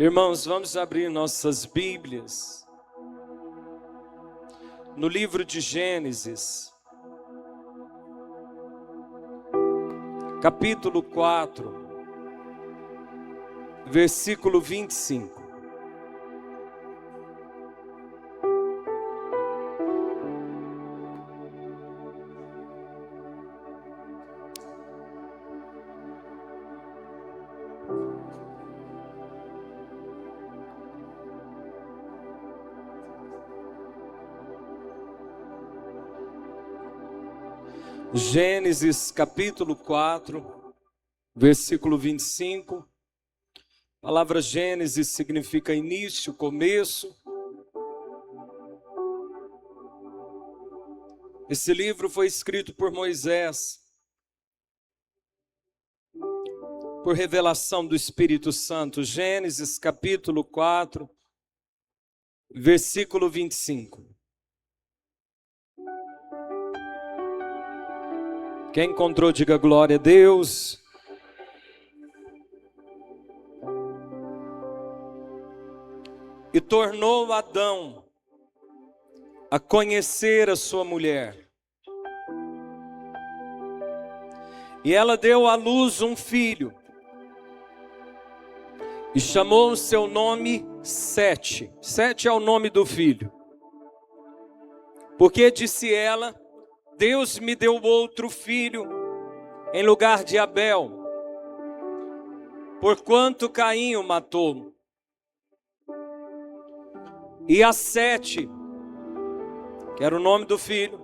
Irmãos, vamos abrir nossas Bíblias no livro de Gênesis, capítulo 4, versículo 25. Gênesis capítulo 4, versículo 25. A palavra Gênesis significa início, começo. Esse livro foi escrito por Moisés, por revelação do Espírito Santo. Gênesis capítulo 4, versículo 25. Quem encontrou, diga glória a Deus. E tornou Adão a conhecer a sua mulher. E ela deu à luz um filho. E chamou o seu nome Sete. Sete é o nome do filho. Porque disse ela: Deus me deu outro filho em lugar de Abel, porquanto Caim o matou. E a Sete, que era o nome do filho,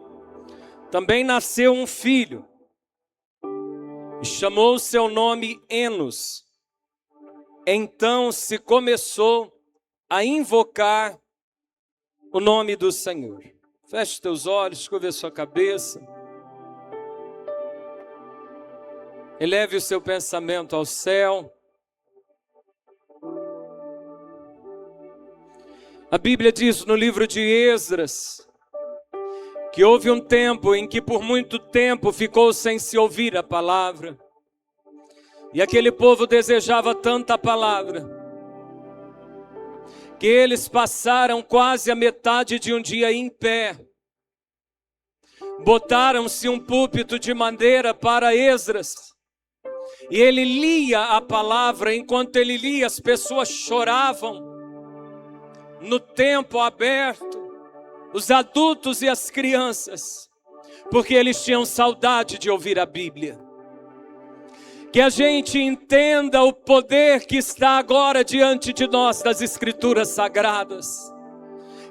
também nasceu um filho, e chamou seu nome Enos. Então se começou a invocar o nome do Senhor. Feche teus olhos, curva a sua cabeça. Eleve o seu pensamento ao céu. A Bíblia diz no livro de Esdras que houve um tempo em que por muito tempo ficou sem se ouvir a palavra. E aquele povo desejava tanta palavra que eles passaram quase a metade de um dia em pé. Botaram-se um púlpito de madeira para Esdras, e ele lia a palavra. Enquanto ele lia, as pessoas choravam no templo aberto, os adultos e as crianças, porque eles tinham saudade de ouvir a Bíblia. Que a gente entenda o poder que está agora diante de nós das Escrituras Sagradas.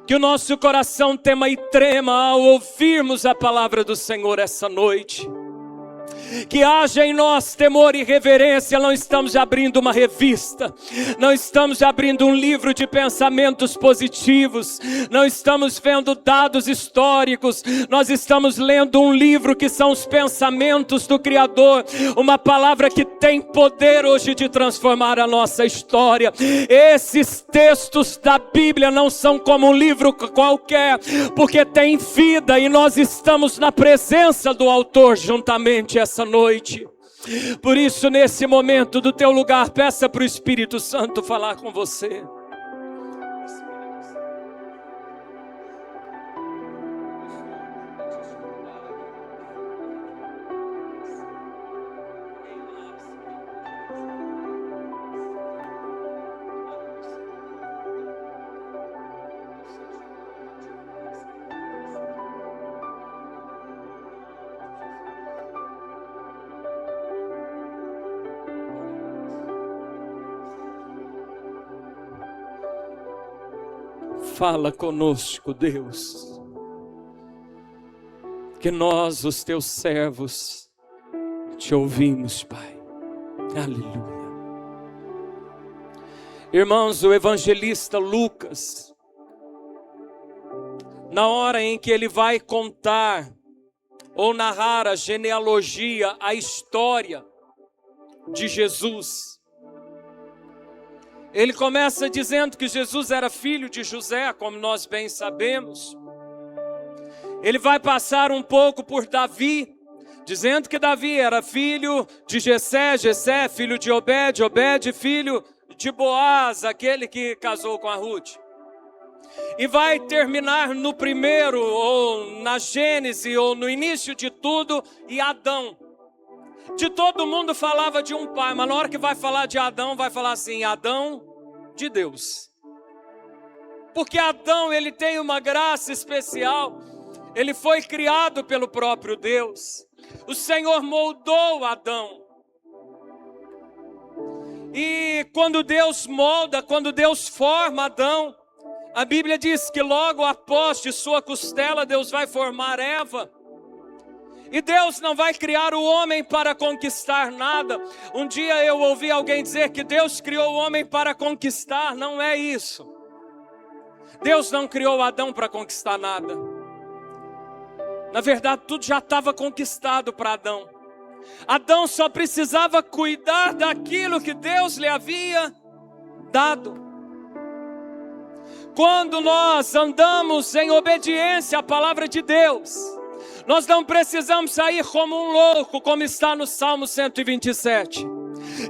Que o nosso coração tema e trema ao ouvirmos a palavra do Senhor essa noite. Que haja em nós temor e reverência. Não estamos abrindo uma revista, não estamos abrindo um livro de pensamentos positivos, não estamos vendo dados históricos, nós estamos lendo um livro que são os pensamentos do Criador, uma palavra que tem poder hoje de transformar a nossa história. Esses textos da Bíblia não são como um livro qualquer, porque tem vida, e nós estamos na presença do autor juntamente essa noite. Por isso, nesse momento do teu lugar, peça para o Espírito Santo falar com você. Fala conosco, Deus, que nós, os teus servos, te ouvimos, Pai. Aleluia. Irmãos, o evangelista Lucas, na hora em que ele vai contar ou narrar a genealogia, a história de Jesus, ele começa dizendo que Jesus era filho de José, como nós bem sabemos. Ele vai passar um pouco por Davi, dizendo que Davi era filho de Jessé, Jessé filho de Obed, Obed filho de Boaz, aquele que casou com a Ruth. E vai terminar no primeiro, ou na Gênesis, ou no início de tudo, e Adão. De todo mundo falava de um pai, mas na hora que vai falar de Adão, vai falar assim, Adão de Deus. Porque Adão, ele tem uma graça especial, ele foi criado pelo próprio Deus. O Senhor moldou Adão. E quando Deus molda, quando Deus forma Adão, a Bíblia diz que logo após de sua costela, Deus vai formar Eva. E Deus não vai criar o homem para conquistar nada. Um dia eu ouvi alguém dizer que Deus criou o homem para conquistar. Não é isso. Deus não criou Adão para conquistar nada. Na verdade, tudo já estava conquistado para Adão. Adão só precisava cuidar daquilo que Deus lhe havia dado. Quando nós andamos em obediência à palavra de Deus, nós não precisamos sair como um louco, como está no Salmo 127.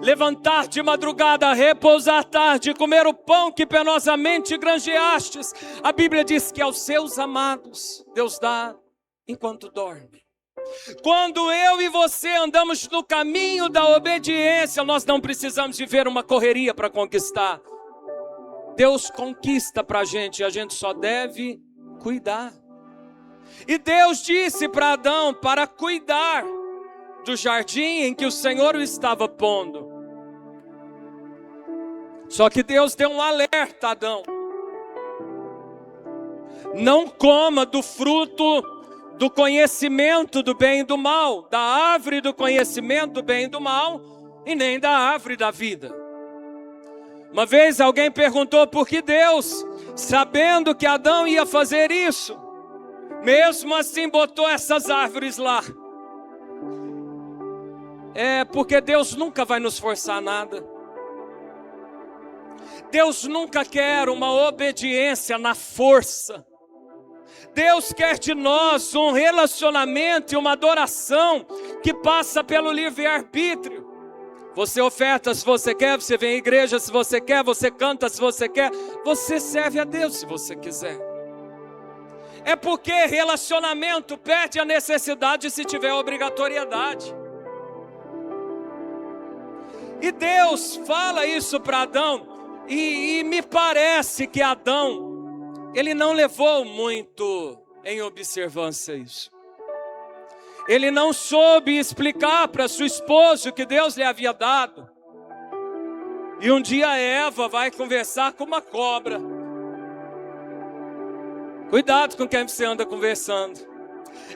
Levantar de madrugada, repousar à tarde, comer o pão que penosamente granjeastes. A Bíblia diz que aos seus amados Deus dá enquanto dorme. Quando eu e você andamos no caminho da obediência, nós não precisamos viver uma correria para conquistar. Deus conquista para a gente só deve cuidar. E Deus disse para Adão para cuidar do jardim em que o Senhor o estava pondo. Só que Deus deu um alerta a Adão. Não coma do fruto do conhecimento do bem e do mal, da árvore do conhecimento do bem e do mal, e nem da árvore da vida. Uma vez alguém perguntou por que Deus, sabendo que Adão ia fazer isso, mesmo assim botou essas árvores lá. É porque Deus nunca vai nos forçar nada. Deus nunca quer uma obediência na força. Deus quer de nós um relacionamento e uma adoração que passa pelo livre-arbítrio. Você oferta se você quer, você vem à igreja se você quer, você canta se você quer, você serve a Deus se você quiser. É porque relacionamento perde a necessidade se tiver obrigatoriedade. E Deus fala isso para Adão, e me parece que Adão, ele não levou muito em observância isso. Ele não soube explicar para sua esposa o que Deus lhe havia dado. E um dia Eva vai conversar com uma cobra. Cuidado com quem você anda conversando.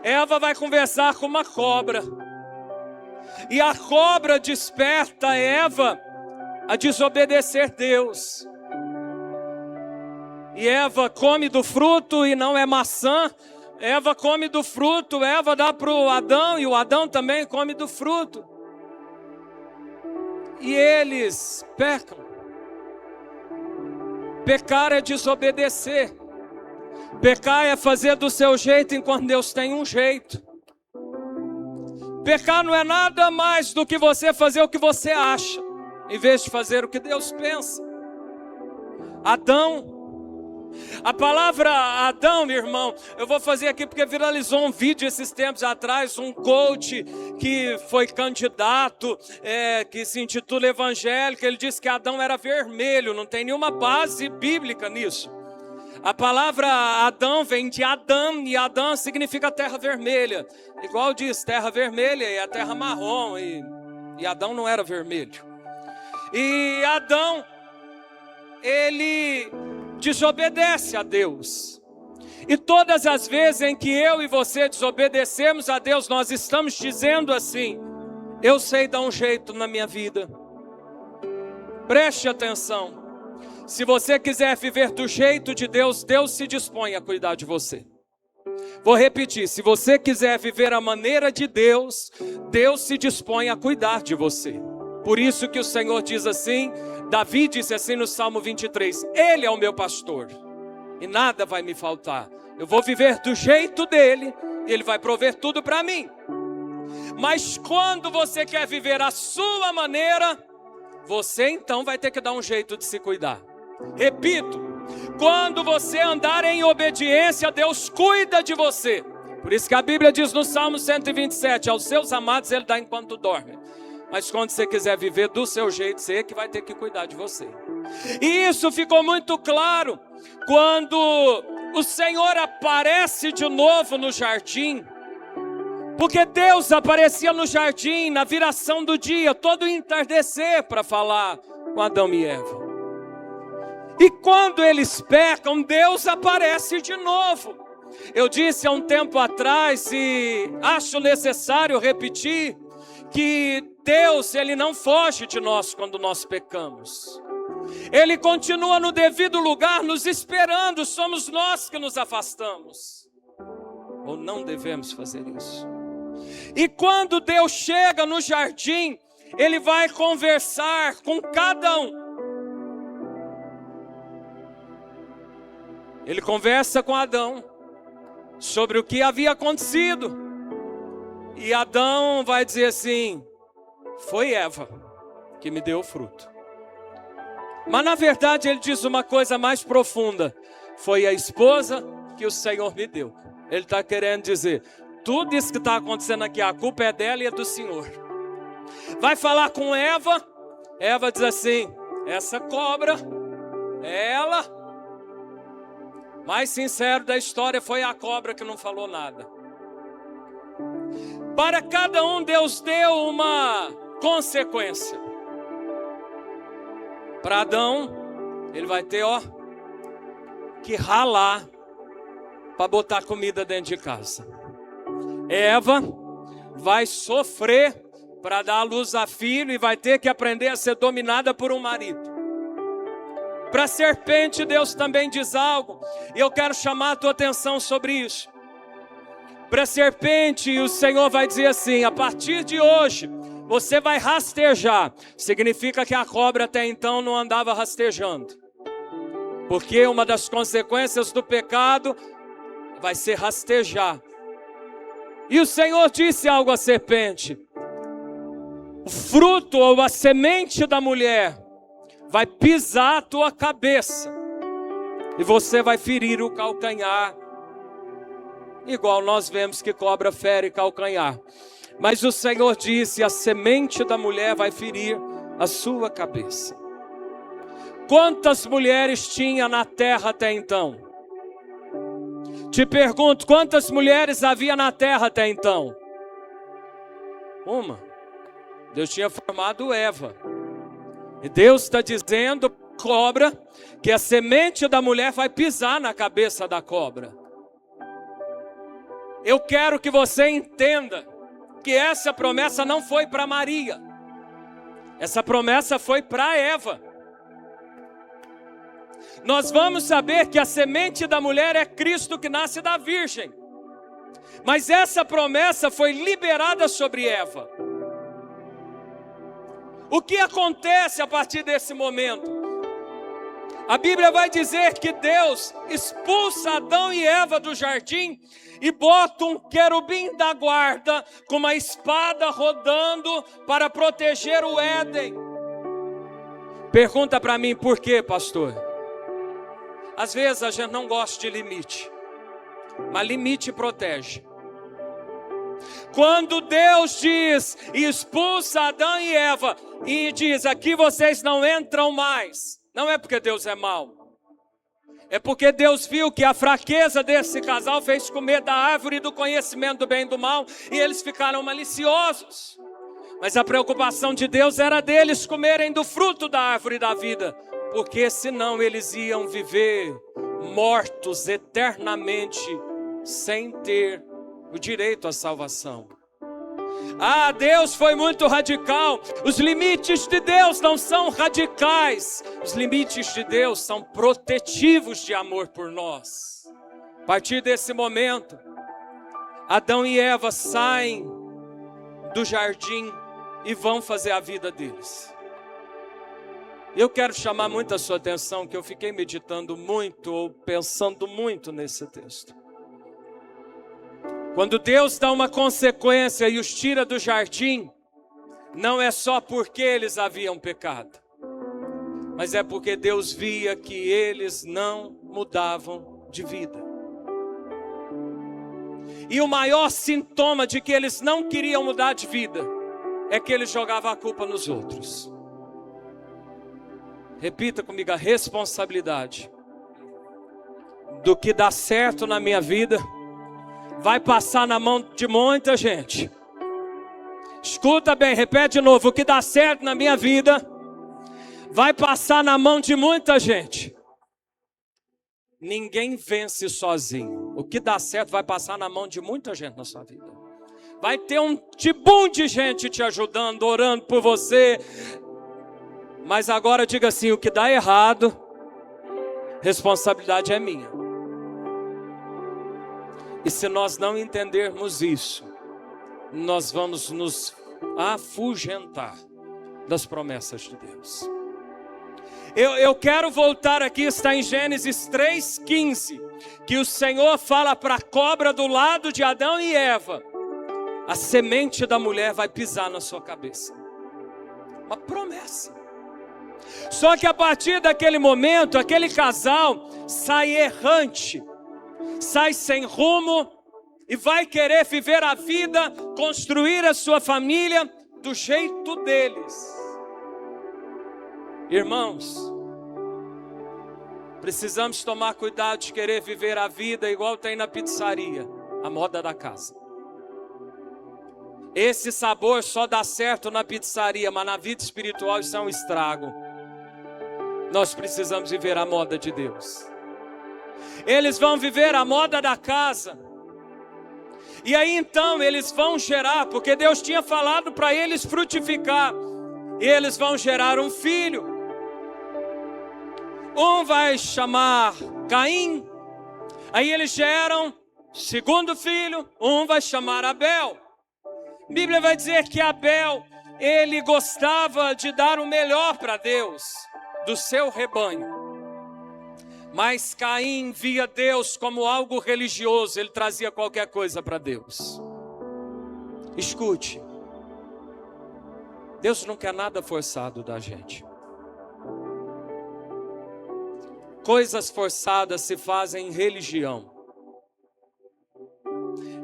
Eva vai conversar com uma cobra. E a cobra desperta Eva a desobedecer Deus. E Eva come do fruto e não é maçã. Eva come do fruto, Eva dá para o Adão e o Adão também come do fruto. E eles pecam. Pecar é desobedecer. Pecar é fazer do seu jeito enquanto Deus tem um jeito. Pecar não é nada mais do que você fazer o que você acha, em vez de fazer o que Deus pensa. Adão, a palavra Adão, meu irmão, eu vou fazer aqui porque viralizou um vídeo esses tempos atrás, um coach que foi candidato, que se intitula evangélico, ele disse que Adão era vermelho, não tem nenhuma base bíblica nisso. A palavra Adão vem de Adão, e Adão significa terra vermelha. Igual diz, terra vermelha e a terra marrom, e Adão não era vermelho. E Adão, ele desobedece a Deus. E todas as vezes em que eu e você desobedecemos a Deus, nós estamos dizendo assim: eu sei dar um jeito na minha vida. Preste atenção. Se você quiser viver do jeito de Deus, Deus se dispõe a cuidar de você. Vou repetir, se você quiser viver a maneira de Deus, Deus se dispõe a cuidar de você. Por isso que o Senhor diz assim, Davi disse assim no Salmo 23, Ele é o meu pastor e nada vai me faltar. Eu vou viver do jeito dele e Ele vai prover tudo para mim. Mas quando você quer viver a sua maneira, você então vai ter que dar um jeito de se cuidar. Repito, quando você andar em obediência, Deus cuida de você. Por isso que a Bíblia diz no Salmo 127, aos seus amados Ele dá enquanto dorme. Mas quando você quiser viver do seu jeito, você é que vai ter que cuidar de você. E isso ficou muito claro quando o Senhor aparece de novo no jardim. Porque Deus aparecia no jardim, na viração do dia, todo entardecer, para falar com Adão e Eva. E quando eles pecam, Deus aparece de novo. Eu disse há um tempo atrás, e acho necessário repetir, que Deus, Ele não foge de nós quando nós pecamos. Ele continua no devido lugar, nos esperando, somos nós que nos afastamos. Ou não devemos fazer isso. E quando Deus chega no jardim, Ele vai conversar com cada um. Ele conversa com Adão sobre o que havia acontecido. E Adão vai dizer assim: foi Eva que me deu o fruto. Mas na verdade ele diz uma coisa mais profunda: foi a esposa que o Senhor me deu. Ele está querendo dizer, tudo isso que está acontecendo aqui, a culpa é dela e é do Senhor. Vai falar com Eva. Eva diz assim: essa cobra é ela. Mais sincero da história foi a cobra que não falou nada. Para cada um Deus deu uma consequência. Para Adão, ele vai ter que ralar para botar comida dentro de casa. Eva vai sofrer para dar à luz a filho e vai ter que aprender a ser dominada por um marido. Para a serpente, Deus também diz algo, e eu quero chamar a tua atenção sobre isso. Para a serpente, o Senhor vai dizer assim: a partir de hoje, você vai rastejar. Significa que a cobra até então não andava rastejando. Porque uma das consequências do pecado vai ser rastejar. E o Senhor disse algo à serpente: o fruto ou a semente da mulher vai pisar a tua cabeça. E você vai ferir o calcanhar. Igual nós vemos que cobra fere calcanhar. Mas o Senhor disse: a semente da mulher vai ferir a sua cabeça. Quantas mulheres tinha na terra até então? Te pergunto, quantas mulheres havia na terra até então? Uma. Deus tinha formado Eva. E Deus está dizendo, cobra, que a semente da mulher vai pisar na cabeça da cobra. Eu quero que você entenda que essa promessa não foi para Maria. Essa promessa foi para Eva. Nós vamos saber que a semente da mulher é Cristo que nasce da virgem. Mas essa promessa foi liberada sobre Eva. O que acontece a partir desse momento? A Bíblia vai dizer que Deus expulsa Adão e Eva do jardim e bota um querubim da guarda com uma espada rodando para proteger o Éden. Pergunta para mim, por quê, pastor? Às vezes a gente não gosta de limite, mas limite protege. Quando Deus diz, expulsa Adão e Eva, e diz, aqui vocês não entram mais, não é porque Deus é mau, é porque Deus viu que a fraqueza desse casal fez comer da árvore do conhecimento do bem e do mal, e eles ficaram maliciosos. Mas a preocupação de Deus era deles comerem do fruto da árvore da vida, porque senão eles iam viver mortos eternamente, sem ter o direito à salvação. Ah, Deus foi muito radical. Os limites de Deus não são radicais. Os limites de Deus são protetivos de amor por nós. A partir desse momento, Adão e Eva saem do jardim e vão fazer a vida deles. Eu quero chamar muito a sua atenção, que eu fiquei meditando muito, ou pensando muito nesse texto. Quando Deus dá uma consequência e os tira do jardim, não é só porque eles haviam pecado, mas é porque Deus via que eles não mudavam de vida. E o maior sintoma de que eles não queriam mudar de vida é que eles jogavam a culpa nos outros. Repita comigo: a responsabilidade do que dá certo na minha vida vai passar na mão de muita gente. Escuta bem, repete de novo: o que dá certo na minha vida vai passar na mão de muita gente. Ninguém vence sozinho. O que dá certo vai passar na mão de muita gente na sua vida. Vai ter um tibum de gente te ajudando, orando por você. Mas agora diga assim: o que dá errado, responsabilidade é minha. E se nós não entendermos isso, nós vamos nos afugentar das promessas de Deus. Eu quero voltar aqui, está em Gênesis 3,15, que o Senhor fala para a cobra do lado de Adão e Eva: a semente da mulher vai pisar na sua cabeça. Uma promessa. Só que a partir daquele momento, aquele casal sai errante, sai sem rumo e vai querer viver a vida, construir a sua família do jeito deles. Irmãos, precisamos tomar cuidado de querer viver a vida igual tem na pizzaria, a moda da casa. Esse sabor só dá certo na pizzaria, mas na vida espiritual isso é um estrago. Nós precisamos viver a moda de Deus. Eles vão viver a moda da casa. E aí então eles vão gerar, porque Deus tinha falado para eles frutificar. E eles vão gerar um filho. Um vai chamar Caim. Aí eles geram segundo filho. Um vai chamar Abel. A Bíblia vai dizer que Abel, ele gostava de dar o melhor para Deus, do seu rebanho. Mas Caim via Deus como algo religioso. Ele trazia qualquer coisa para Deus. Escute. Deus não quer nada forçado da gente. Coisas forçadas se fazem em religião.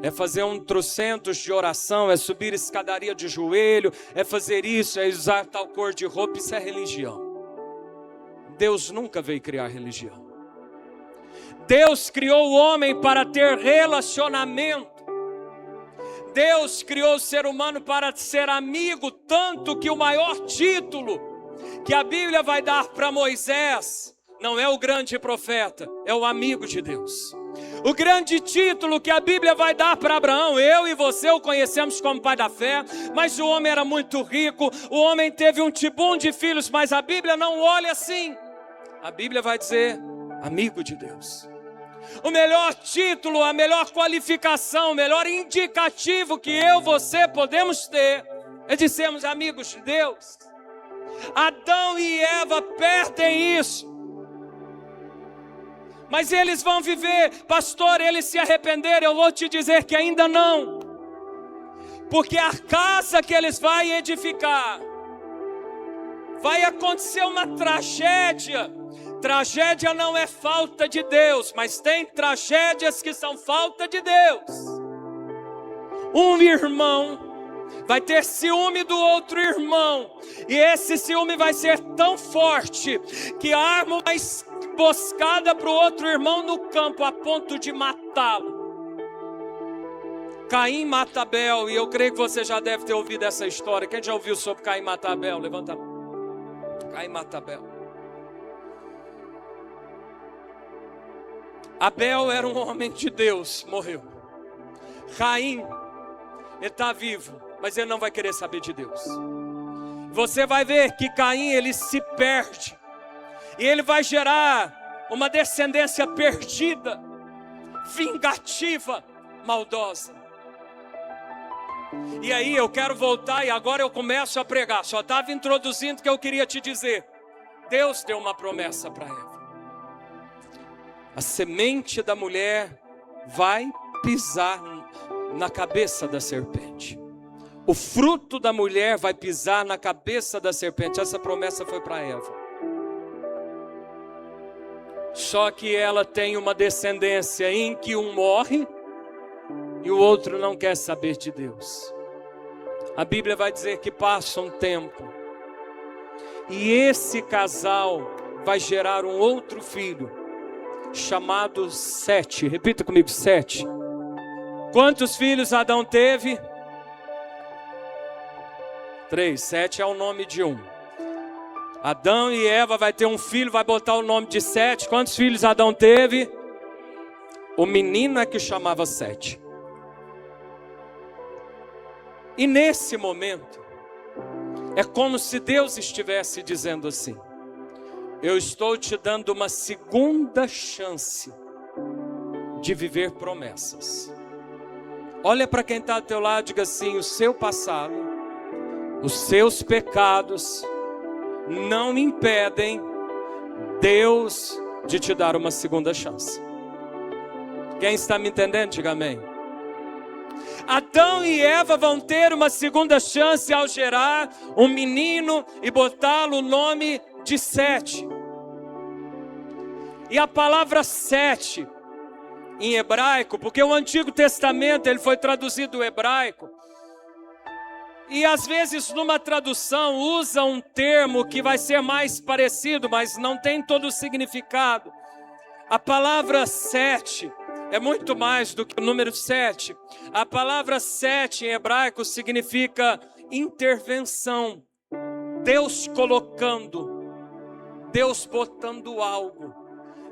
É fazer um trocentos de oração, é subir escadaria de joelho, é fazer isso, é usar tal cor de roupa. Isso é religião. Deus nunca veio criar religião. Deus criou o homem para ter relacionamento. Deus criou o ser humano para ser amigo, tanto que o maior título que a Bíblia vai dar para Moisés não é o grande profeta, é o amigo de Deus. O grande título que a Bíblia vai dar para Abraão, eu e você o conhecemos como pai da fé, mas o homem era muito rico, o homem teve um tibum de filhos, mas a Bíblia não olha assim. A Bíblia vai dizer amigo de Deus. O melhor título, a melhor qualificação, o melhor indicativo que eu e você podemos ter é de sermos amigos de Deus. Adão e Eva perdem isso. Mas eles vão viver, pastor, eles se arrependeram. Eu vou te dizer que ainda não. Porque a casa que eles vão edificar, vai acontecer uma tragédia. Tragédia não é falta de Deus, mas tem tragédias que são falta de Deus. Um irmão vai ter ciúme do outro irmão, e esse ciúme vai ser tão forte que arma uma emboscada para o outro irmão no campo a ponto de matá-lo. Caim mata Abel, e eu creio que você já deve ter ouvido essa história. Quem já ouviu sobre Caim mata Abel? Levanta a mão. Caim mata Abel. Abel era um homem de Deus, morreu. Caim, ele está vivo, mas ele não vai querer saber de Deus. Você vai ver que Caim, ele se perde. E ele vai gerar uma descendência perdida, vingativa, maldosa. E aí eu quero voltar e agora eu começo a pregar. Só estava introduzindo o que eu queria te dizer. Deus deu uma promessa para Eva. A semente da mulher vai pisar na cabeça da serpente. o fruto da mulher vai pisar na cabeça da serpente. Essa promessa foi para Eva. Só que ela tem uma descendência em que um morre e o outro não quer saber de Deus. A Bíblia vai dizer que passa um tempo e esse casal vai gerar um outro filho chamado Sete. Repita comigo, Sete. Quantos filhos Adão teve? 3. Sete é o nome de um. Adão e Eva vai ter um filho, vai botar o nome de Sete. Quantos filhos Adão teve? O menino é que chamava Sete. E nesse momento, é como se Deus estivesse dizendo assim: eu estou te dando uma segunda chance de viver promessas. Olha para quem está ao teu lado e diga assim: o seu passado, os seus pecados não impedem Deus de te dar uma segunda chance. Quem está me entendendo, diga amém. Adão e Eva vão ter uma segunda chance ao gerar um menino e botá-lo o nome de Sete. E a palavra Sete em hebraico, porque o Antigo Testamento ele foi traduzido do hebraico, e às vezes numa tradução usa um termo que vai ser mais parecido, mas não tem todo o significado. A palavra Sete é muito mais do que o número 7. A palavra 7 em hebraico significa intervenção. Deus colocando, Deus botando algo.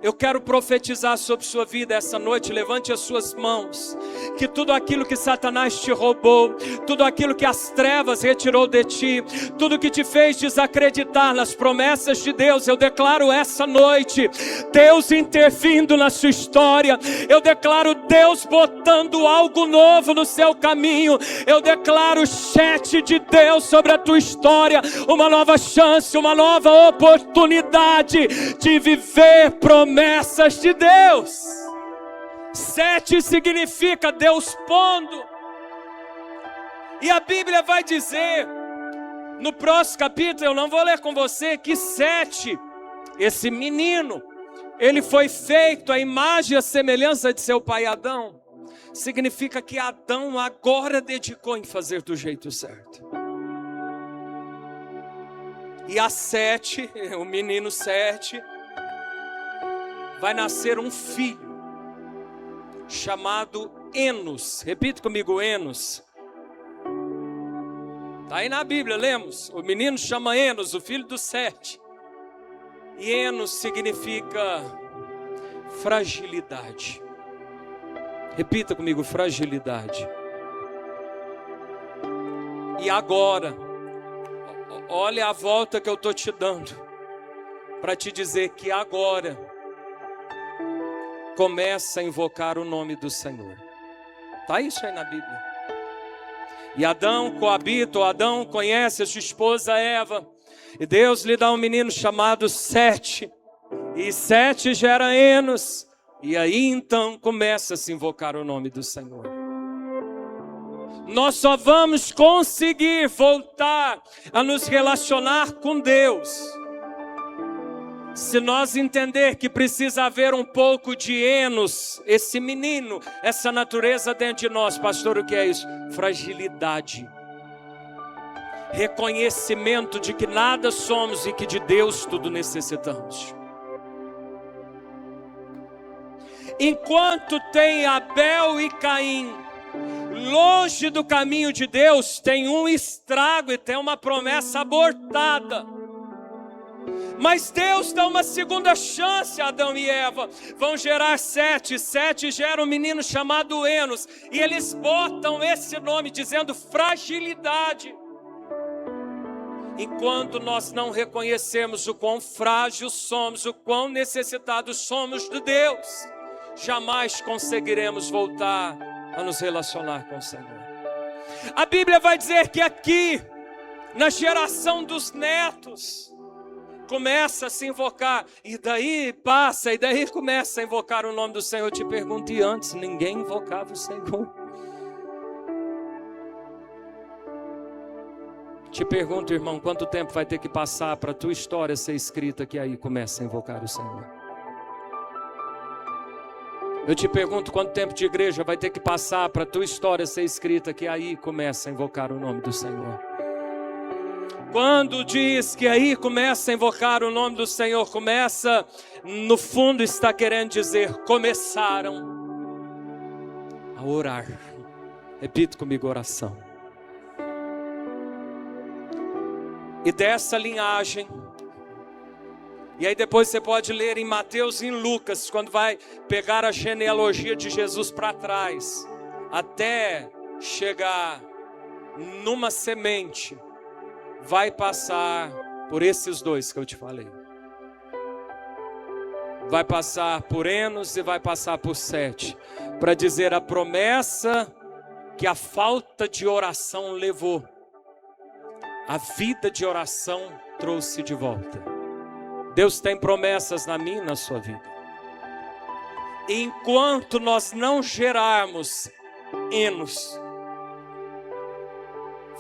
Eu quero profetizar sobre sua vida essa noite. Levante as suas mãos. Que tudo aquilo que Satanás te roubou, tudo aquilo que as trevas retirou de ti, tudo que te fez desacreditar nas promessas de Deus, eu declaro essa noite Deus intervindo na sua história. Eu declaro Deus botando algo novo no seu caminho. Eu declaro o Sete de Deus sobre a tua história. Uma nova chance, uma nova oportunidade de viver promessas de Deus. Sete significa Deus pondo. E a Bíblia vai dizer no próximo capítulo, eu não vou ler com você, que Sete, esse menino, ele foi feito à imagem e à semelhança de seu pai Adão. Significa que Adão agora dedicou em fazer do jeito certo. E a Sete, o menino Sete, vai nascer um filho chamado Enos. Repita comigo, Enos. Está aí na Bíblia, lemos. O menino chama Enos, o filho do Sete. E Enos significa fragilidade. Repita comigo, fragilidade. E agora, olha a volta que eu estou te dando para te dizer que agora começa a invocar o nome do Senhor. Está isso aí na Bíblia. E Adão coabita, Adão conhece a sua esposa Eva. E Deus lhe dá um menino chamado Sete. E Sete gera Enos. E aí então começa a se invocar o nome do Senhor. Nós só vamos conseguir voltar a nos relacionar com Deus se nós entender que precisa haver um pouco de Enos, esse menino, essa natureza dentro de nós. Pastor, o que é isso? Fragilidade. Reconhecimento de que nada somos e que de Deus tudo necessitamos. Enquanto tem Abel e Caim longe do caminho de Deus, tem um estrago e tem uma promessa abortada. Mas Deus dá uma segunda chance a Adão e Eva. Vão gerar Sete. Sete gera um menino chamado Enos. E eles botam esse nome dizendo fragilidade. Enquanto nós não reconhecemos o quão frágil somos, o quão necessitados somos de Deus, jamais conseguiremos voltar a nos relacionar com o Senhor. A Bíblia vai dizer que aqui, na geração dos netos, começa a se invocar, e daí passa, e daí começa a invocar o nome do Senhor. Eu te pergunto, e antes ninguém invocava o Senhor? Te pergunto, irmão, quanto tempo vai ter que passar para a tua história ser escrita que aí começa a invocar o Senhor? Eu te pergunto, quanto tempo de igreja vai ter que passar para a tua história ser escrita que aí começa a invocar o nome do Senhor? Quando diz que aí começa a invocar o nome do Senhor, começa, no fundo está querendo dizer, começaram a orar. Repita comigo, oração. E dessa linhagem, e aí depois você pode ler em Mateus e em Lucas, quando vai pegar a genealogia de Jesus para trás, até chegar numa semente, vai passar por esses dois que eu te falei. Vai passar por Enos e vai passar por Sete, para dizer a promessa que a falta de oração levou. A vida de oração trouxe de volta. Deus tem promessas na minha e na sua vida. Enquanto nós não gerarmos Enos,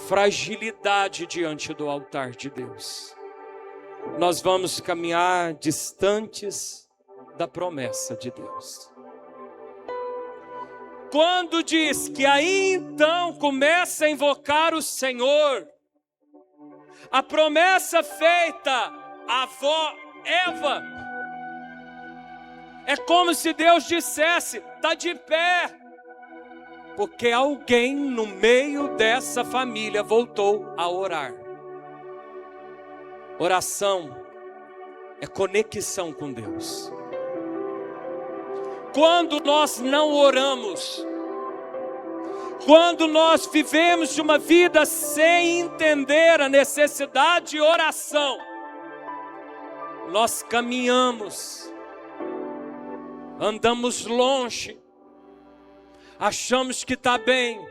fragilidade diante do altar de Deus, nós vamos caminhar distantes da promessa de Deus. Quando diz que aí então começa a invocar o Senhor, a promessa feita à avó Eva, é como se Deus dissesse, está de pé, porque alguém no meio dessa família voltou a orar. Oração é conexão com Deus. Quando nós não oramos, quando nós vivemos de uma vida sem entender a necessidade de oração, nós caminhamos, andamos longe, achamos que está bem,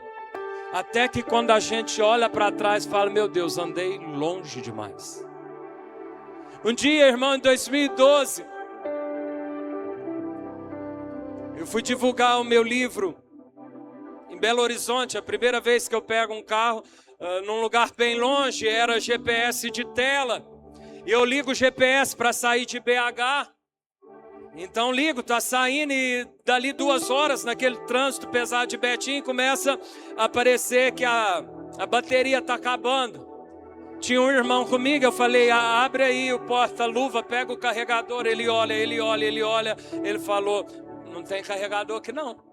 até que quando a gente olha para trás fala, meu Deus, andei longe demais. Um dia, irmão, em 2012, eu fui divulgar o meu livro em Belo Horizonte. A primeira vez que eu pego um carro num lugar bem longe, era GPS de tela, e eu ligo o GPS para sair de BH. Então ligo, tá saindo, e dali 2 horas naquele trânsito pesado de Betim, começa a aparecer que a bateria tá acabando. Tinha um irmão comigo, eu falei, abre aí o porta-luva, pega o carregador. Ele olha, ele falou, não tem carregador aqui não.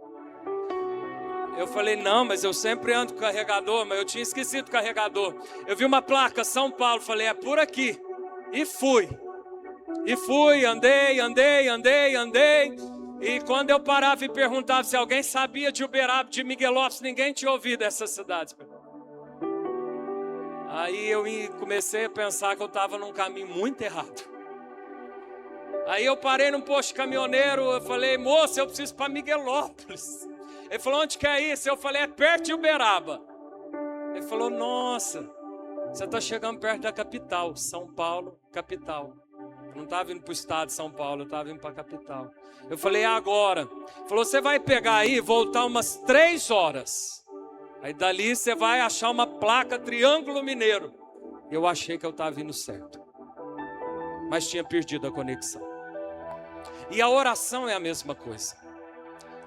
Eu falei, não, mas eu sempre ando com carregador, mas eu tinha esquecido o carregador. Eu vi uma placa, São Paulo, falei, é por aqui. E fui, andei. E quando eu parava e perguntava se alguém sabia de Uberaba, de Miguelópolis, ninguém tinha ouvido essas cidades. Aí eu comecei a pensar que eu estava num caminho muito errado. Aí eu parei num posto caminhoneiro, eu falei, moço, eu preciso para Miguelópolis. Ele falou, onde que é isso? Eu falei, é perto de Uberaba. Ele falou, nossa, você está chegando perto da capital, São Paulo, capital. Eu não estava indo para o estado de São Paulo, eu estava indo para a capital. Eu falei, agora. Ele falou, você vai pegar aí e voltar umas 3 horas. Aí dali você vai achar uma placa Triângulo Mineiro. Eu achei que eu estava indo certo, mas tinha perdido a conexão. E a oração é a mesma coisa.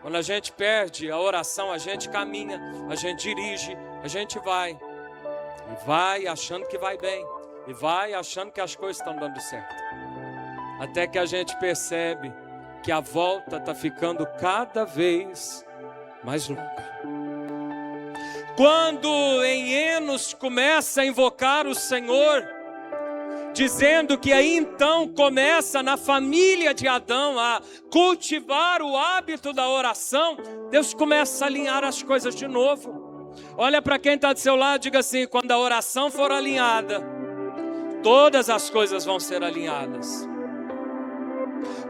Quando a gente perde a oração, a gente caminha, a gente dirige, a gente vai. E vai achando que vai bem. E vai achando que as coisas estão dando certo. Até que a gente percebe que a volta está ficando cada vez mais longa. Quando em Enos começa a invocar o Senhor, dizendo que aí então começa na família de Adão a cultivar o hábito da oração, Deus começa a alinhar as coisas de novo. Olha para quem está do seu lado e diga assim, quando a oração for alinhada, todas as coisas vão ser alinhadas.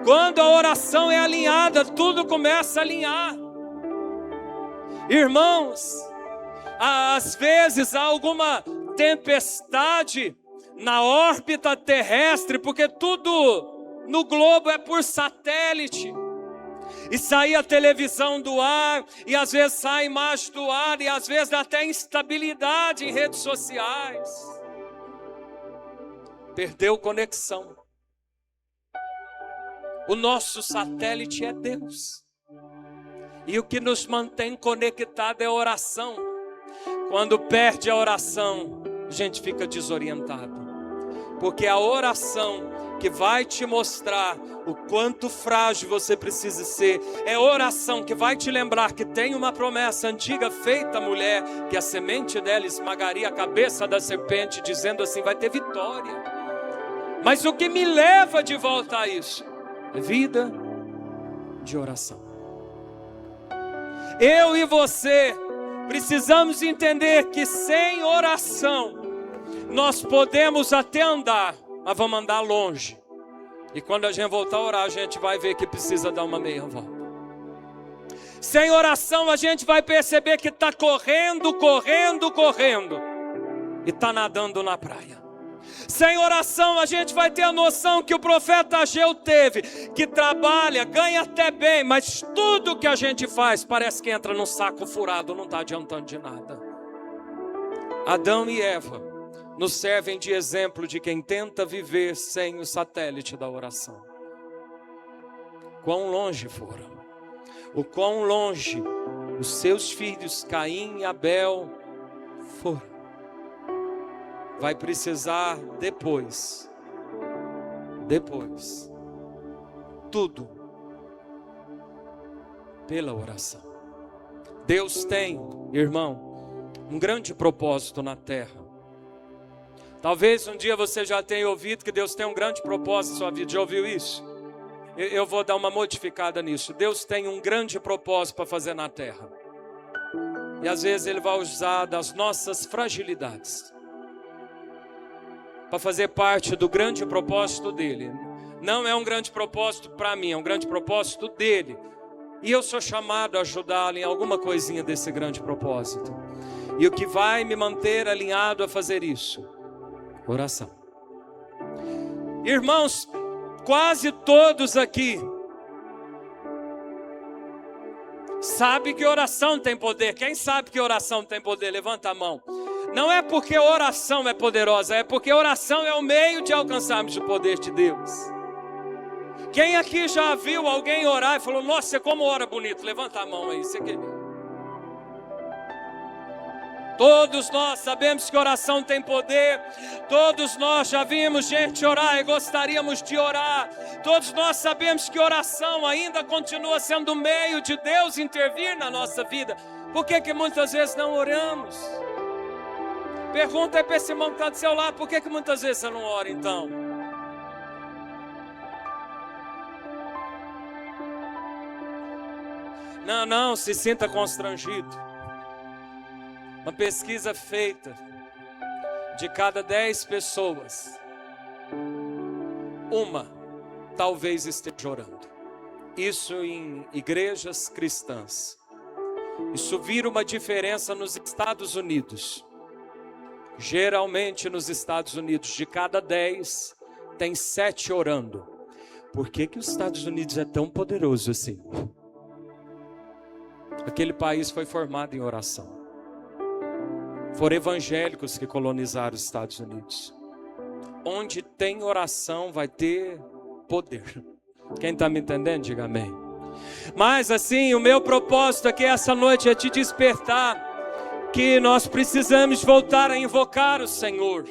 Quando a oração é alinhada, tudo começa a alinhar. Irmãos, às vezes há alguma tempestade na órbita terrestre, porque tudo no globo é por satélite. E sai a televisão do ar, e às vezes sai a imagem do ar, e às vezes dá até instabilidade em redes sociais. perdeu conexão. O nosso satélite é Deus. E o que nos mantém conectado é a oração. Quando perde a oração, a gente fica desorientado. Porque a oração que vai te mostrar o quanto frágil você precisa ser. É a oração que vai te lembrar que tem uma promessa antiga feita à mulher, que a semente dela esmagaria a cabeça da serpente, dizendo assim, vai ter vitória. Mas o que me leva de volta a isso é vida de oração. Eu e você precisamos entender que sem oração nós podemos até andar, mas vamos andar longe. E quando a gente voltar a orar, a gente vai ver que precisa dar uma meia volta. Sem oração a gente vai perceber que está correndo e está nadando na praia. Sem oração a gente vai ter a noção que o profeta Ageu teve, que trabalha, ganha até bem, mas tudo que a gente faz parece que entra num saco furado, não está adiantando de nada. Adão e Eva nos servem de exemplo de quem tenta viver sem o satélite da oração. Quão longe foram, o quão longe os seus filhos Caim e Abel foram. Vai precisar depois, tudo pela oração. Deus tem, irmão, um grande propósito na terra. Talvez um dia você já tenha ouvido que Deus tem um grande propósito na sua vida. Já ouviu isso? Eu vou dar uma modificada nisso. Deus tem um grande propósito para fazer na terra. E às vezes Ele vai usar das nossas fragilidades para fazer parte do grande propósito dEle. Não é um grande propósito para mim, é um grande propósito dEle. E eu sou chamado a ajudá-lo em alguma coisinha desse grande propósito. E o que vai me manter alinhado a fazer isso? Oração. Irmãos, quase todos aqui sabem que oração tem poder. Quem sabe que oração tem poder? Levanta a mão. Não é porque a oração é poderosa, é porque a oração é o meio de alcançarmos o poder de Deus. Quem aqui já viu alguém orar e falou, nossa, como ora bonito? Levanta a mão aí. Você quer... Todos nós sabemos que oração tem poder. Todos nós já vimos gente orar e gostaríamos de orar. Todos nós sabemos que oração ainda continua sendo o meio de Deus intervir na nossa vida. Por que muitas vezes não oramos? Pergunta aí para esse irmão que está do seu lado, por que muitas vezes você não ora então? Não, se sinta constrangido. Uma pesquisa feita, de cada 10 pessoas, uma talvez esteja orando. Isso em igrejas cristãs. Isso vira uma diferença nos Estados Unidos. Geralmente nos Estados Unidos, de cada 10, tem 7 orando. Por que os Estados Unidos é tão poderoso assim? Aquele país foi formado em oração. Foram evangélicos que colonizaram os Estados Unidos. Onde tem oração vai ter poder. Quem está me entendendo, diga amém. Mas assim, o meu propósito aqui essa noite é te despertar que nós precisamos voltar a invocar o Senhor.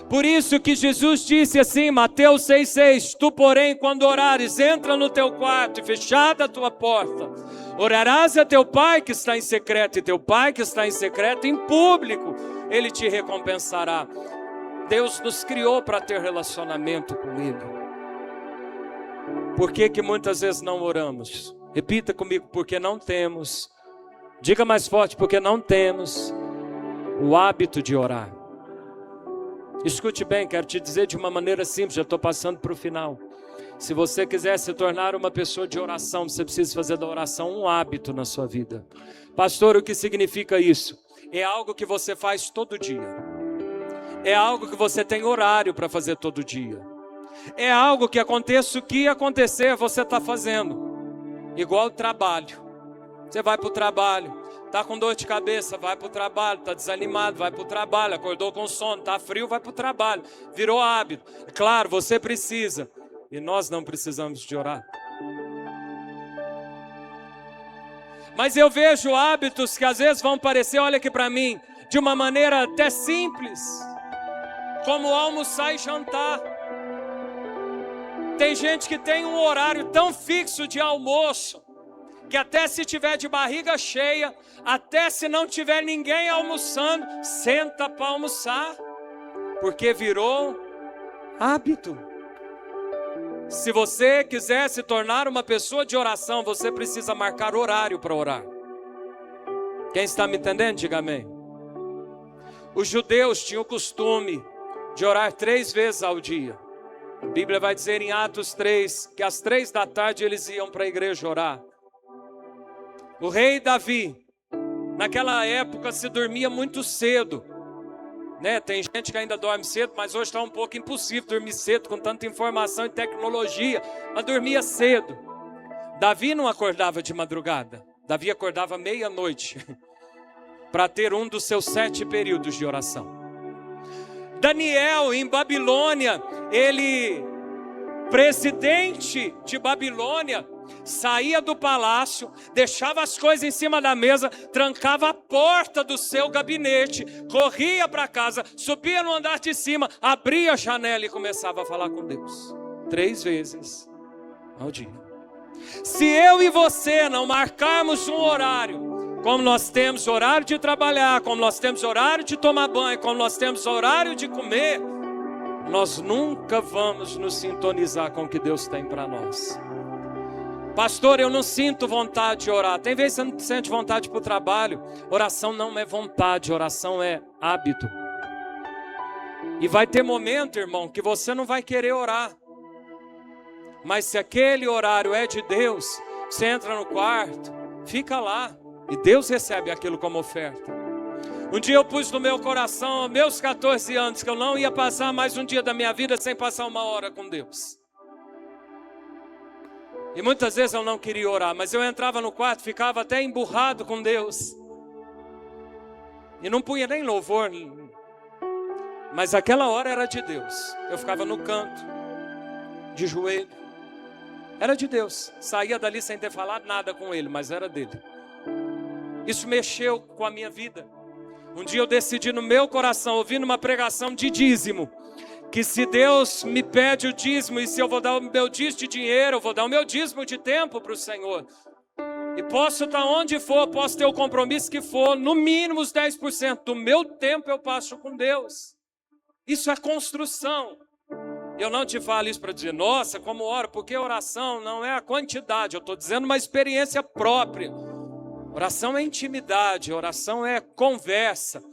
Por isso que Jesus disse assim, Mateus 6,6, tu porém quando orares, entra no teu quarto e fechada a tua porta, orarás a teu pai que está em secreto, e teu pai que está em secreto, em público, ele te recompensará. Deus nos criou para ter relacionamento com Ele. Por que muitas vezes não oramos? Repita comigo, porque não temos. Diga mais forte, porque não temos o hábito de orar. Escute bem, quero te dizer de uma maneira simples, já estou passando para o final. Se você quiser se tornar uma pessoa de oração, você precisa fazer da oração um hábito na sua vida. Pastor, o que significa isso? É algo que você faz todo dia. É algo que você tem horário para fazer todo dia. É algo que aconteça o que acontecer, você está fazendo. Igual o trabalho. Você vai para o trabalho, Está com dor de cabeça, vai para o trabalho. Está desanimado, vai para o trabalho. Acordou com sono, está frio, vai para o trabalho. Virou hábito. Claro, você precisa. E nós não precisamos de orar. Mas eu vejo hábitos que às vezes vão parecer, olha aqui para mim, de uma maneira até simples. Como almoçar e jantar. Tem gente que tem um horário tão fixo de almoço, que até se tiver de barriga cheia, até se não tiver ninguém almoçando, senta para almoçar, porque virou hábito. Se você quiser se tornar uma pessoa de oração, você precisa marcar horário para orar. Quem está me entendendo, diga amém. Os judeus tinham o costume de orar 3 vezes ao dia. A Bíblia vai dizer em Atos 3, que às 3 da tarde eles iam para a igreja orar. O rei Davi, naquela época se dormia muito cedo, né? Tem gente que ainda dorme cedo, mas hoje está um pouco impossível dormir cedo com tanta informação e tecnologia, mas dormia cedo. Davi não acordava de madrugada, Davi acordava meia-noite, para ter um dos seus 7 períodos de oração. Daniel, em Babilônia, ele, presidente de Babilônia, saía do palácio, deixava as coisas em cima da mesa, trancava a porta do seu gabinete, corria para casa, subia no andar de cima, abria a janela e começava a falar com Deus. 3 vezes ao dia. Se eu e você não marcarmos um horário, como nós temos horário de trabalhar, como nós temos horário de tomar banho, como nós temos horário de comer, nós nunca vamos nos sintonizar com o que Deus tem para nós. Pastor, eu não sinto vontade de orar. Tem vezes que você não sente vontade para o trabalho. Oração não é vontade, oração é hábito. E vai ter momento, irmão, que você não vai querer orar. Mas se aquele horário é de Deus, você entra no quarto, fica lá. E Deus recebe aquilo como oferta. Um dia eu pus no meu coração, aos meus 14 anos, que eu não ia passar mais um dia da minha vida sem passar 1 hora com Deus. E muitas vezes eu não queria orar, mas eu entrava no quarto, ficava até emburrado com Deus. E não punha nem louvor. Mas aquela hora era de Deus. Eu ficava no canto, de joelho. Era de Deus. Saía dali sem ter falado nada com Ele, mas era dele. Isso mexeu com a minha vida. Um dia eu decidi no meu coração, ouvindo uma pregação de dízimo, que se Deus me pede o dízimo, e se eu vou dar o meu dízimo de dinheiro, eu vou dar o meu dízimo de tempo para o Senhor. E posso estar onde for, posso ter o compromisso que for, no mínimo os 10% do meu tempo eu passo com Deus. Isso é construção. Eu não te falo isso para dizer, nossa, como oro, porque oração não é a quantidade, eu estou dizendo uma experiência própria. Oração é intimidade, oração é conversa.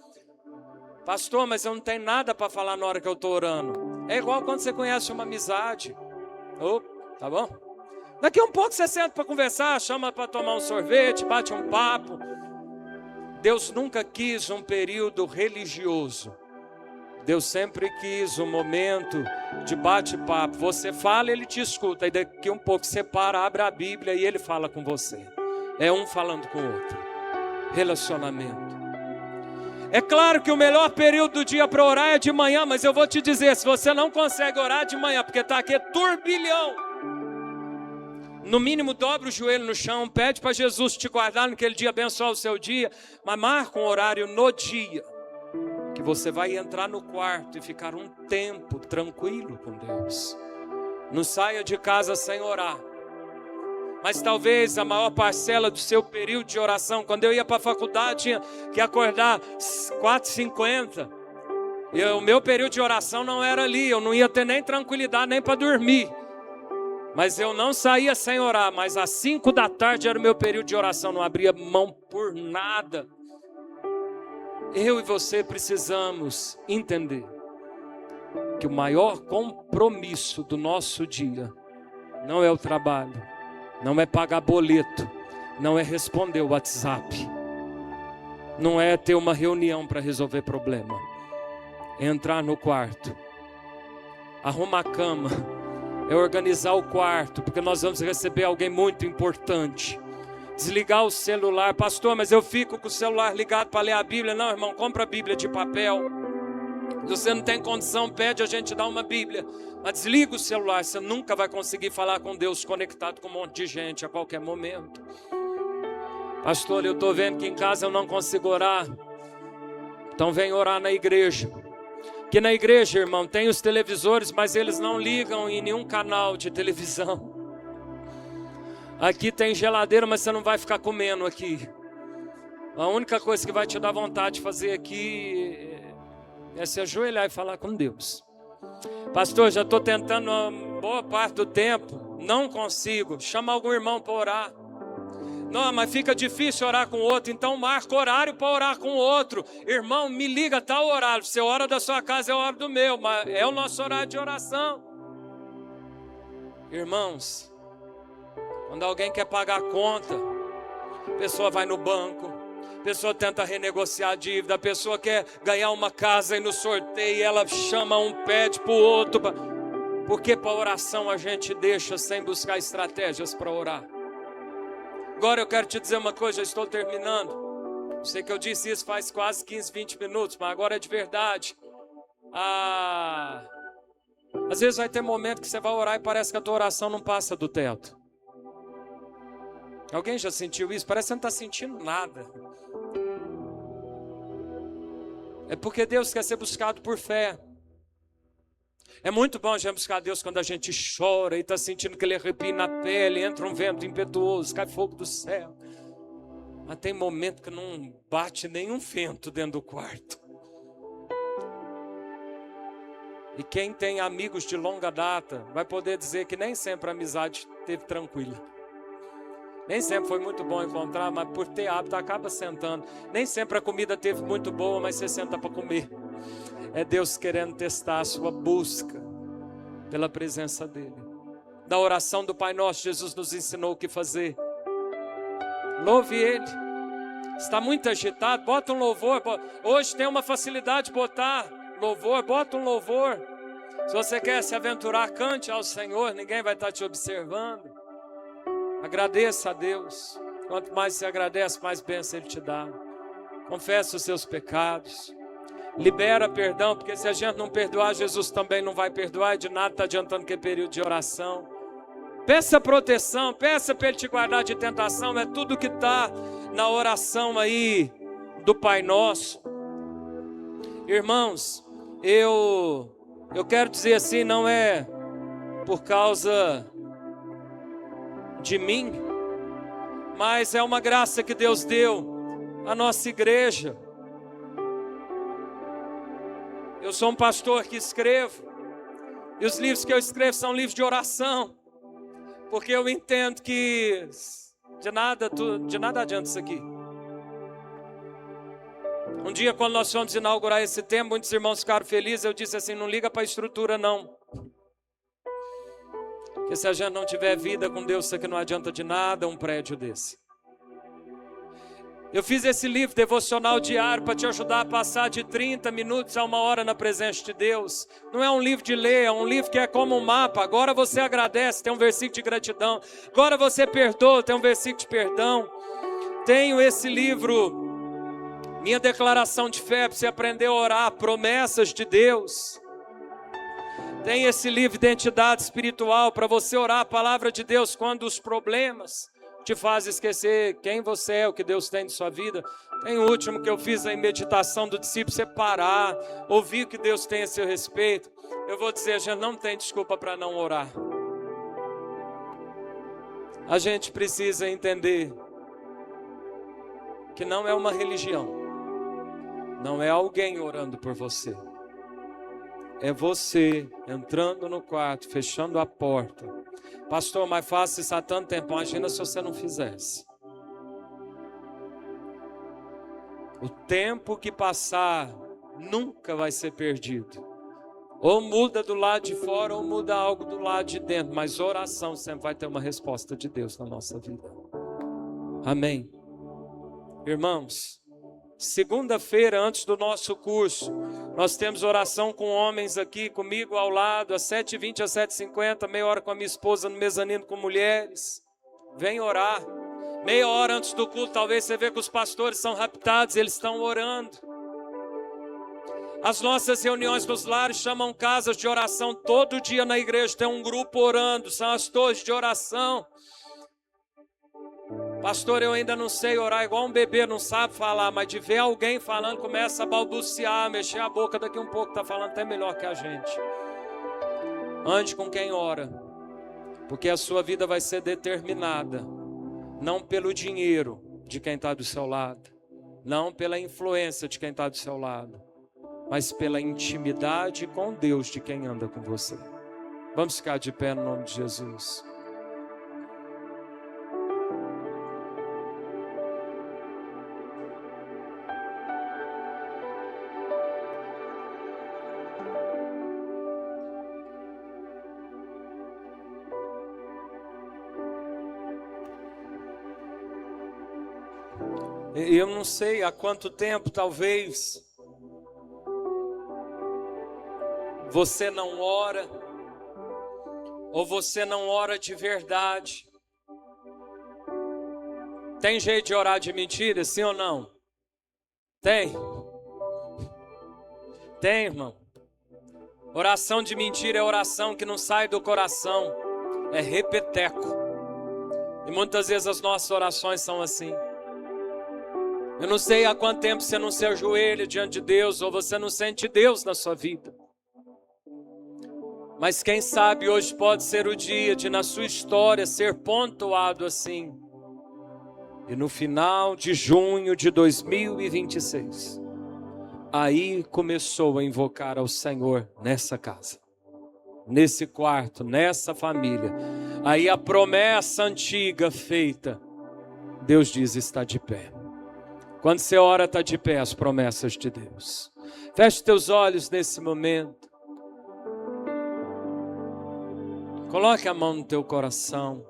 Pastor, mas eu não tenho nada para falar na hora que eu estou orando. É igual quando você conhece uma amizade. Tá bom? Daqui a um pouco você senta para conversar, chama para tomar um sorvete, bate um papo. Deus nunca quis um período religioso. Deus sempre quis um momento de bate-papo. Você fala, Ele te escuta. E daqui a um pouco você para, abre a Bíblia e Ele fala com você. É um falando com o outro. Relacionamento. É claro que o melhor período do dia para orar é de manhã, mas eu vou te dizer, se você não consegue orar de manhã, porque está aqui turbilhão, no mínimo dobra o joelho no chão, pede para Jesus te guardar naquele dia, abençoar o seu dia, mas marca um horário no dia, que você vai entrar no quarto e ficar um tempo tranquilo com Deus. Não saia de casa sem orar. Mas talvez a maior parcela do seu período de oração, quando eu ia para a faculdade, tinha que acordar 4h50. E o meu período de oração não era ali, eu não ia ter nem tranquilidade nem para dormir. Mas eu não saía sem orar, mas às 5 da tarde era o meu período de oração, não abria mão por nada. Eu e você precisamos entender que o maior compromisso do nosso dia não é o trabalho, não é pagar boleto, não é responder o WhatsApp, não é ter uma reunião para resolver problema, é entrar no quarto, arrumar a cama, é organizar o quarto, porque nós vamos receber alguém muito importante. Desligar o celular. Pastor, mas eu fico com o celular ligado para ler a Bíblia. Não, irmão, compra a Bíblia de papel. Se você não tem condição, pede a gente dar uma Bíblia. Mas desliga o celular, você nunca vai conseguir falar com Deus conectado com um monte de gente a qualquer momento. Pastor, eu estou vendo que em casa eu não consigo orar. Então vem orar na igreja. Que na igreja, irmão, tem os televisores, mas eles não ligam em nenhum canal de televisão. Aqui tem geladeira, mas você não vai ficar comendo aqui. A única coisa que vai te dar vontade de fazer aqui é se ajoelhar e falar com Deus. Pastor, já estou tentando uma boa parte do tempo, não consigo. Chama algum irmão para orar. Não, mas fica difícil orar com o outro, então marca horário para orar com o outro. Irmão, me liga, tal horário. Você ora da sua casa, é a hora do meu, mas é o nosso horário de oração. Irmãos, quando alguém quer pagar a conta, a pessoa vai no banco, a pessoa tenta renegociar a dívida, a pessoa quer ganhar uma casa e no sorteio ela chama um, pede para o outro. Porque para oração a gente deixa sem buscar estratégias para orar. Agora eu quero te dizer uma coisa, já estou terminando. Sei que eu disse isso faz quase 15, 20 minutos, mas agora é de verdade. Às vezes vai ter momento que você vai orar e parece que a tua oração não passa do teto. Alguém já sentiu isso? Parece que você não está sentindo nada. É porque Deus quer ser buscado por fé. É muito bom a gente buscar Deus quando a gente chora e está sentindo que ele arrepia na pele, entra um vento impetuoso, cai fogo do céu. Mas tem momento que não bate nenhum vento dentro do quarto. E quem tem amigos de longa data vai poder dizer que nem sempre a amizade esteve tranquila. Nem sempre foi muito bom encontrar, mas por ter hábito acaba sentando. Nem sempre a comida teve muito boa, mas você senta para comer. É Deus querendo testar a sua busca pela presença dEle. Da oração do Pai Nosso, Jesus nos ensinou o que fazer. Louve Ele. Está muito agitado, bota um louvor. Hoje tem uma facilidade de botar louvor, bota um louvor. Se você quer se aventurar, cante ao Senhor, ninguém vai estar te observando. Agradeça a Deus. Quanto mais você agradece, mais bênção Ele te dá. Confessa os seus pecados. Libera perdão, porque se a gente não perdoar, Jesus também não vai perdoar. E de nada está adiantando que é período de oração. Peça proteção, peça para Ele te guardar de tentação. É tudo que está na oração aí do Pai Nosso. Irmãos, eu quero dizer assim, não é por causa de mim, mas é uma graça que Deus deu à nossa igreja. Eu sou um pastor que escrevo, e os livros que eu escrevo são livros de oração, porque eu entendo que de nada adianta isso aqui. Um dia, quando nós fomos inaugurar esse templo, muitos irmãos ficaram felizes. Eu disse assim, não liga para a estrutura não, porque se a gente não tiver vida com Deus, isso aqui não adianta de nada um prédio desse. Eu fiz esse livro devocional diário para te ajudar a passar de 30 minutos a 1 hora na presença de Deus. Não é um livro de ler, é um livro que é como um mapa. Agora você agradece, tem um versículo de gratidão. Agora você perdoa, tem um versículo de perdão. Tenho esse livro, minha declaração de fé, para você aprender a orar, promessas de Deus. Tem esse livro, identidade espiritual, para você orar a palavra de Deus quando os problemas te faz esquecer quem você é, o que Deus tem de sua vida. Tem o último que eu fiz em meditação do discípulo, você parar, ouvir o que Deus tem a seu respeito. Eu vou dizer, a gente não tem desculpa para não orar. A gente precisa entender que não é uma religião, não é alguém orando por você. É você entrando no quarto, fechando a porta. Pastor, mas faço isso há tanto tempo. Imagina se você não fizesse. O tempo que passar nunca vai ser perdido. Ou muda do lado de fora, ou muda algo do lado de dentro. Mas oração sempre vai ter uma resposta de Deus na nossa vida. Amém. Irmãos, segunda-feira, antes do nosso curso, nós temos oração com homens aqui, comigo ao lado, às 7h20, às 7h50, meia hora com a minha esposa no mezanino com mulheres. Vem orar. Meia hora antes do culto, talvez você vê que os pastores são raptados, eles estão orando. As nossas reuniões nos lares chamam casas de oração. Todo dia na igreja tem um grupo orando, são as torres de oração. Pastor, eu ainda não sei orar, igual um bebê não sabe falar, mas de ver alguém falando, começa a balbuciar, mexer a boca, daqui um pouco está falando até melhor que a gente. Ande com quem ora, porque a sua vida vai ser determinada, não pelo dinheiro de quem está do seu lado, não pela influência de quem está do seu lado, mas pela intimidade com Deus de quem anda com você. Vamos ficar de pé no nome de Jesus. Eu não sei há quanto tempo, talvez, você não ora, ou você não ora de verdade. Tem jeito de orar de mentira, sim ou não? Tem. Tem, irmão. Oração de mentira é oração que não sai do coração, é repeteco. E muitas vezes as nossas orações são assim. Eu não sei há quanto tempo você não se ajoelha diante de Deus, ou você não sente Deus na sua vida. Mas quem sabe hoje pode ser o dia de na sua história ser pontuado assim. E no final de junho de 2026, aí começou a invocar ao Senhor nessa casa, nesse quarto, nessa família. Aí a promessa antiga feita, Deus diz, está de pé. Quando você ora, está de pé as promessas de Deus. Feche teus olhos nesse momento. Coloque a mão no teu coração.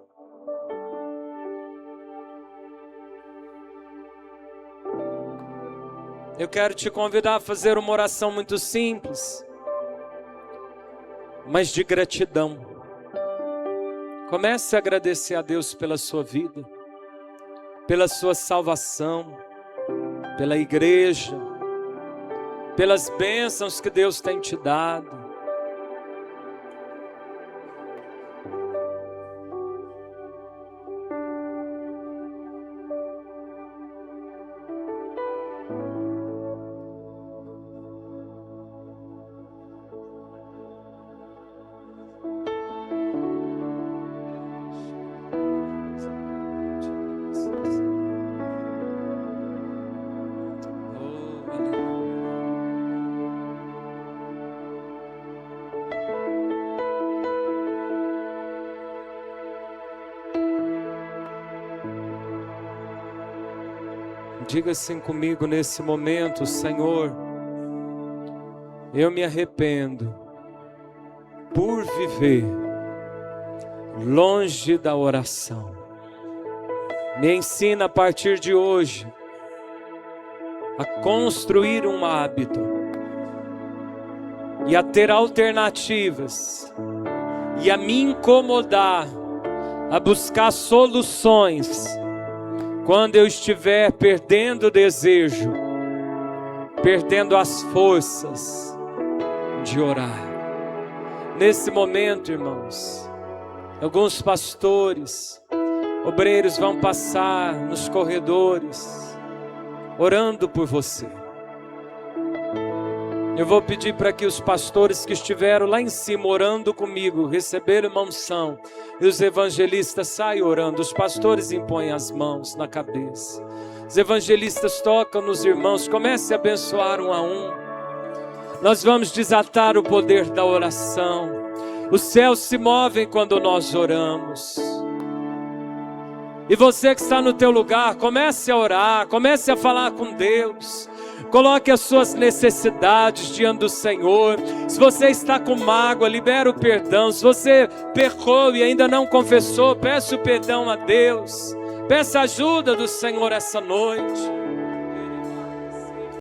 Eu quero te convidar a fazer uma oração muito simples, mas de gratidão. Comece a agradecer a Deus pela sua vida, pela sua salvação, pela igreja, pelas bênçãos que Deus tem te dado. Diga assim comigo nesse momento: Senhor, eu me arrependo por viver longe da oração. Me ensina a partir de hoje a construir um hábito e a ter alternativas e a me incomodar, a buscar soluções quando eu estiver perdendo o desejo, perdendo as forças de orar. Nesse momento, irmãos, alguns pastores, obreiros vão passar nos corredores, orando por você. Eu vou pedir para que os pastores que estiveram lá em cima orando comigo, receberam uma unção, e os evangelistas saiam orando. Os pastores impõem as mãos na cabeça, os evangelistas tocam nos irmãos, comece a abençoar um a um. Nós vamos desatar o poder da oração. Os céus se movem quando nós oramos. E você que está no teu lugar, comece a orar, comece a falar com Deus. Coloque as suas necessidades diante do Senhor. Se você está com mágoa, libera o perdão. Se você pecou e ainda não confessou, peça o perdão a Deus. Peça a ajuda do Senhor essa noite.